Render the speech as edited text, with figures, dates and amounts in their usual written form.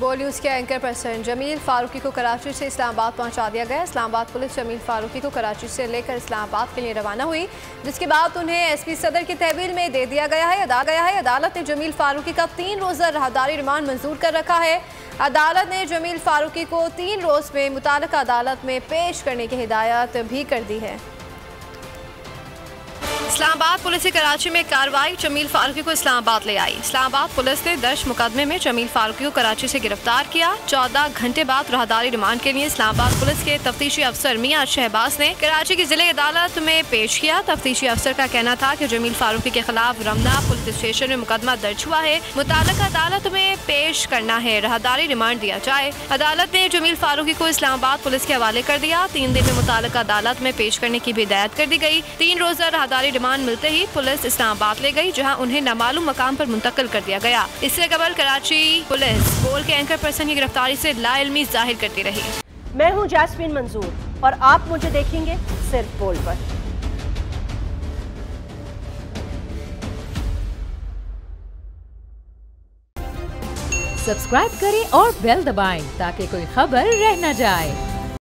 बोल न्यूज़ के anchor person Jameel Farooqui को कराची से इस्लामाबाद पहुंचा दिया गया। इस्लामाबाद पुलिस जमील फारूकी को कराची से लेकर इस्लामाबाद के लिए रवाना हुई, जिसके बाद उन्हें एसपी सदर की तहवील में दे दिया गया है। अदालत ने जमील फारूकी का 3 रोज़ा राहदारी रिमांड मंजूर कर रखा है। अदालत ने जमील फारूकी को 3 रोज़ में मुताल्लिका अदालत में पेश करने की हिदायत भी कर दी है। इस्लामाबाद पुलिस की कराची में कार्रवाई, जमील फारूकी को इस्लामाबाद ले आई। इस्लामाबाद पुलिस ने दर्ज मुकदमे में जमील फारूकी को कराची से गिरफ्तार किया। 14 घंटे बाद राहदारी रिमांड के लिए इस्लामाबाद पुलिस के तफ्तीशी अफसर मियां शहबाज ने कराची की जिले अदालत में पेश किया। तफ्तीशी अफसर का कहना था कि जमील फारूकी के खिलाफ रमना पुलिस स्टेशन में मुकदमा दर्ज हुआ है, मुताल्लिका अदालत में पेश करना है, राहदारी रिमांड दिया जाए। अदालत ने जमील फारूकी को इस्लामाबाद पुलिस के हवाले कर दिया। 3 दिन में मुताल्लिका अदालत में पेश करने की भी हिदायत कर दी गई। 3 रोज़ा राहदारी रिमांड मिलते ही पुलिस इस्लामाबाद ले गई, जहां उन्हें नामालूम मकाम पर मुंतकिल कर दिया गया। इससे कबल कराची पुलिस बोल के एंकर पर्सन की गिरफ्तारी से लाइल्मी जाहिर करती रही। मैं हूं जैस्मीन मंजूर और आप मुझे देखेंगे सिर्फ बोल पर। सब्सक्राइब करें और बेल दबाएं ताकि कोई खबर रह न जाए।